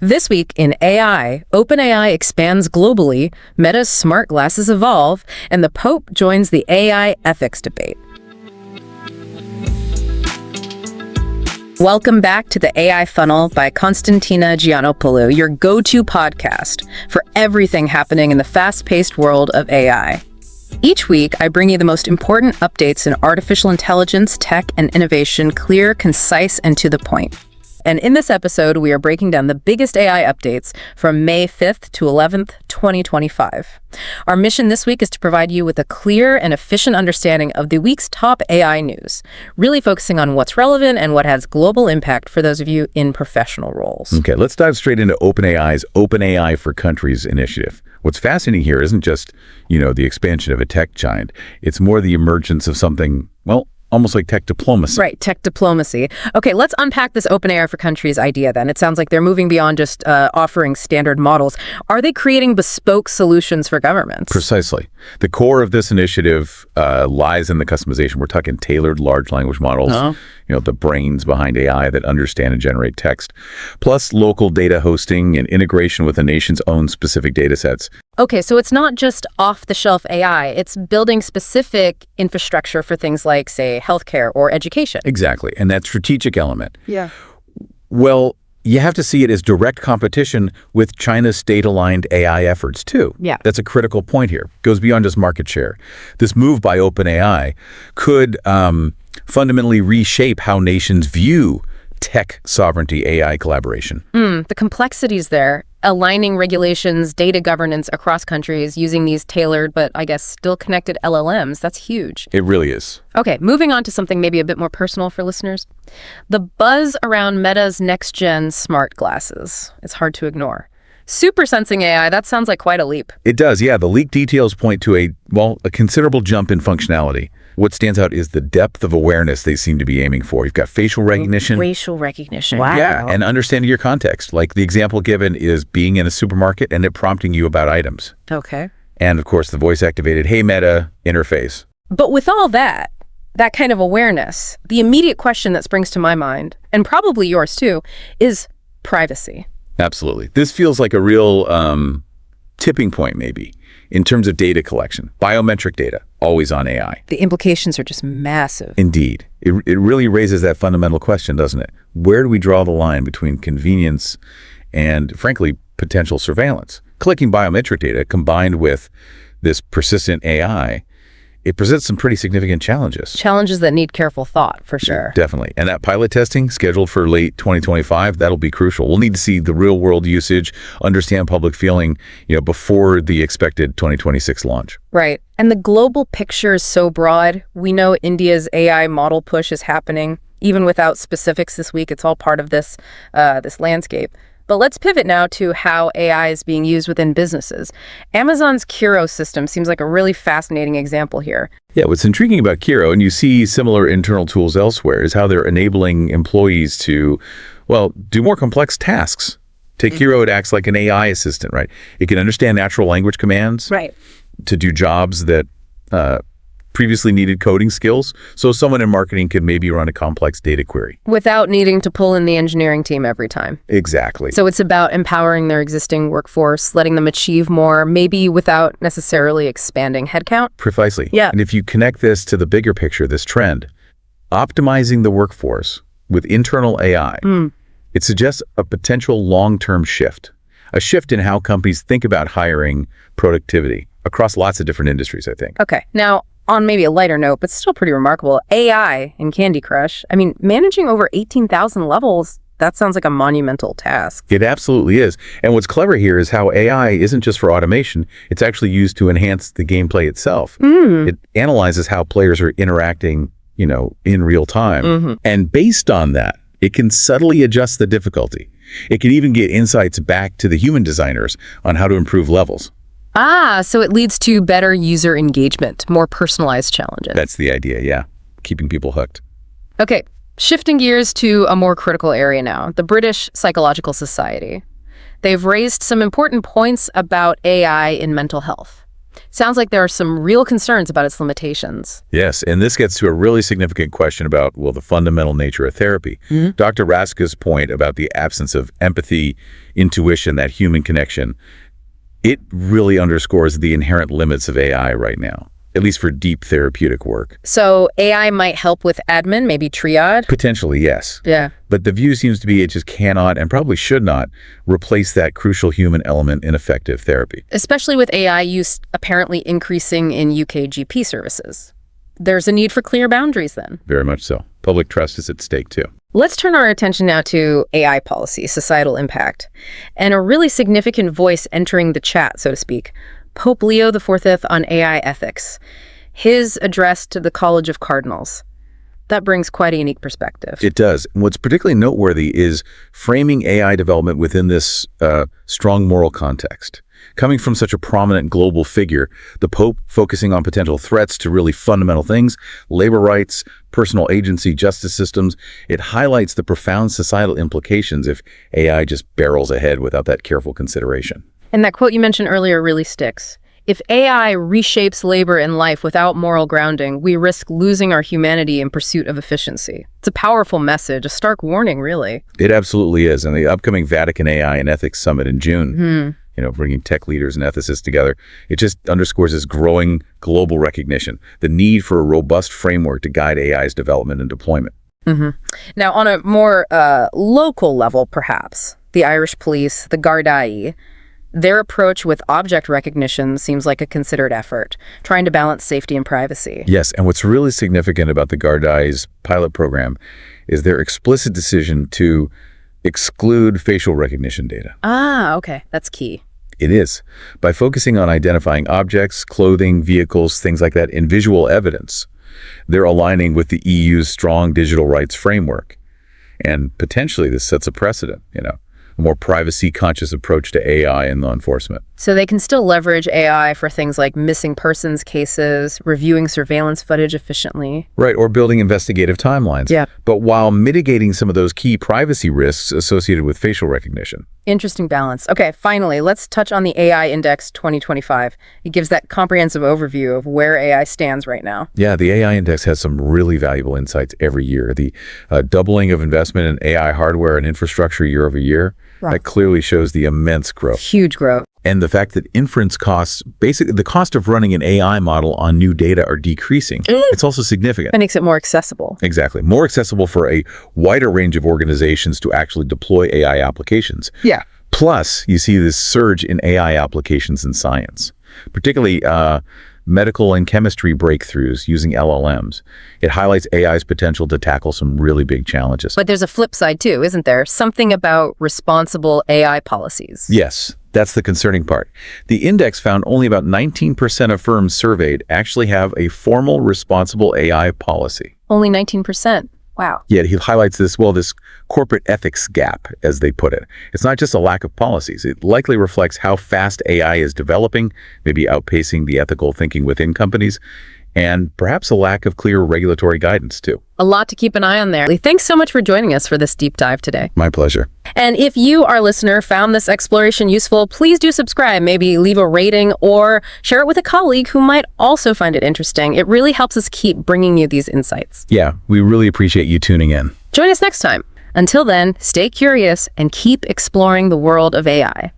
This week in AI, OpenAI expands globally, Meta's smart glasses evolve, and the Pope joins the AI ethics debate. Welcome back to the AI Funnel by Konstantina Giannopoulou, your go-to podcast for everything happening in the fast-paced world of AI. Each week, I bring you the most important updates in artificial intelligence, tech, and innovation, clear, concise, and to the point. And in this episode, we are breaking down the biggest AI updates from May 5th to 11th, 2025. Our mission this week is to provide you with a clear and efficient understanding of the week's top AI news, really focusing on what's relevant and what has global impact for those of you in professional roles. Okay, let's dive straight into OpenAI's OpenAI for Countries initiative. What's fascinating here isn't just, the expansion of a tech giant. It's more the emergence of something, almost like tech diplomacy. Right, tech diplomacy. Okay, let's unpack this OpenAI for Countries idea then. It sounds like they're moving beyond just offering standard models. Are they creating bespoke solutions for governments? Precisely. The core of this initiative lies in the customization. We're talking tailored large language models, the brains behind AI that understand and generate text, plus local data hosting and integration with a nation's own specific data sets. Okay, so it's not just off-the-shelf AI. It's building specific infrastructure for things like, say, healthcare or education. Exactly, and that strategic element. Yeah. Well, you have to see it as direct competition with China's state-aligned AI efforts, too. Yeah. That's a critical point here. Goes beyond just market share. This move by OpenAI could fundamentally reshape how nations view tech sovereignty AI collaboration. The complexities there, aligning regulations, data governance across countries using these tailored but I guess still connected LLMs, that's huge. It really is. Okay, moving on to something maybe a bit more personal for listeners. The buzz around Meta's next-gen smart glasses. It's hard to ignore. Super sensing AI, that sounds like quite a leap. It does, yeah. The leaked details point to a considerable jump in functionality. What stands out is the depth of awareness they seem to be aiming for. You've got facial recognition. Racial recognition. Wow. Yeah, and understanding your context. Like the example given is being in a supermarket and it prompting you about items. Okay. And of course, the voice-activated "Hey Meta" interface. But with all that kind of awareness, the immediate question that springs to my mind, and probably yours too, is privacy. Absolutely. This feels like a real tipping point, maybe, in terms of data collection. Biometric data, always on AI. The implications are just massive. Indeed. It really raises that fundamental question, doesn't it? Where do we draw the line between convenience and, frankly, potential surveillance? Collecting biometric data combined with this persistent AI, it presents some pretty significant challenges. Challenges that need careful thought, for sure. Definitely. And that pilot testing scheduled for late 2025, that'll be crucial. We'll need to see the real world usage, understand public feeling, before the expected 2026 launch. Right. And the global picture is so broad. We know India's AI model push is happening. Even without specifics this week, it's all part of this landscape. But let's pivot now to how AI is being used within businesses. Amazon's Kiro system seems like a really fascinating example here. Yeah, what's intriguing about Kiro, and you see similar internal tools elsewhere, is how they're enabling employees to, do more complex tasks. Take Kiro, it acts like an AI assistant, right? It can understand natural language commands to do jobs that previously needed coding skills. So someone in marketing could maybe run a complex data query. Without needing to pull in the engineering team every time. Exactly. So it's about empowering their existing workforce, letting them achieve more, maybe without necessarily expanding headcount. Precisely. Yeah. And if you connect this to the bigger picture, this trend, optimizing the workforce with internal AI, it suggests a potential long-term shift, a shift in how companies think about hiring productivity across lots of different industries, I think. Okay. Now, on maybe a lighter note, but still pretty remarkable, AI in Candy Crush. I mean, managing over 18,000 levels, that sounds like a monumental task. It absolutely is. And what's clever here is how AI isn't just for automation, it's actually used to enhance the gameplay itself. It analyzes how players are interacting, in real time. And based on that, it can subtly adjust the difficulty. It can even get insights back to the human designers on how to improve levels. So it leads to better user engagement, more personalized challenges. That's the idea, yeah. Keeping people hooked. Okay, shifting gears to a more critical area now, the British Psychological Society. They've raised some important points about AI in mental health. Sounds like there are some real concerns about its limitations. Yes, and this gets to a really significant question about, well, the fundamental nature of therapy. Dr. Raska's point about the absence of empathy, intuition, that human connection, it really underscores the inherent limits of AI right now, at least for deep therapeutic work. So AI might help with admin, maybe triage? Potentially, yes. Yeah. But the view seems to be it just cannot and probably should not replace that crucial human element in effective therapy. Especially with AI use apparently increasing in UK GP services. There's a need for clear boundaries then. Very much so. Public trust is at stake too. Let's turn our attention now to AI policy, societal impact, and a really significant voice entering the chat, so to speak. Pope Leo XIV on AI ethics. His address to the College of Cardinals. That brings quite a unique perspective. It does. And what's particularly noteworthy is framing AI development within this strong moral context. Coming from such a prominent global figure, the Pope focusing on potential threats to really fundamental things, labor rights, personal agency, justice systems, it highlights the profound societal implications if AI just barrels ahead without that careful consideration. And that quote you mentioned earlier really sticks. If AI reshapes labor and life without moral grounding, we risk losing our humanity in pursuit of efficiency. It's a powerful message, a stark warning, really. It absolutely is. And the upcoming Vatican AI and Ethics Summit in June, bringing tech leaders and ethicists together, it just underscores this growing global recognition, the need for a robust framework to guide AI's development and deployment. Now, on a more local level, perhaps, the Irish police, the Gardaí, their approach with object recognition seems like a considered effort, trying to balance safety and privacy. Yes, and what's really significant about the Gardaí's pilot program is their explicit decision to exclude facial recognition data. Ah, okay. That's key. It is. By focusing on identifying objects, clothing, vehicles, things like that in visual evidence, they're aligning with the EU's strong digital rights framework. And potentially this sets a precedent, a more privacy-conscious approach to AI in law enforcement. So they can still leverage AI for things like missing persons cases, reviewing surveillance footage efficiently. Right, or building investigative timelines. Yeah. But while mitigating some of those key privacy risks associated with facial recognition. Interesting balance. Okay, finally, let's touch on the AI Index 2025. It gives that comprehensive overview of where AI stands right now. Yeah, the AI Index has some really valuable insights every year. The doubling of investment in AI hardware and infrastructure year over year, that clearly shows the immense growth. Huge growth. And the fact that inference costs, basically the cost of running an AI model on new data are decreasing. It's also significant. That makes it more accessible. Exactly. More accessible for a wider range of organizations to actually deploy AI applications. Yeah. Plus, you see this surge in AI applications in science, particularly medical and chemistry breakthroughs using LLMs. It highlights AI's potential to tackle some really big challenges. But there's a flip side too, isn't there? Something about responsible AI policies. Yes, that's the concerning part. The index found only about 19% of firms surveyed actually have a formal responsible AI policy. Only 19%. Wow. Yet he highlights this corporate ethics gap, as they put it. It's not just a lack of policies. It likely reflects how fast AI is developing, maybe outpacing the ethical thinking within companies, and perhaps a lack of clear regulatory guidance, too. A lot to keep an eye on there. Thanks so much for joining us for this deep dive today. My pleasure. And if you, our listener, found this exploration useful, please do subscribe, maybe leave a rating or share it with a colleague who might also find it interesting. It really helps us keep bringing you these insights. Yeah, we really appreciate you tuning in. Join us next time. Until then, stay curious and keep exploring the world of AI.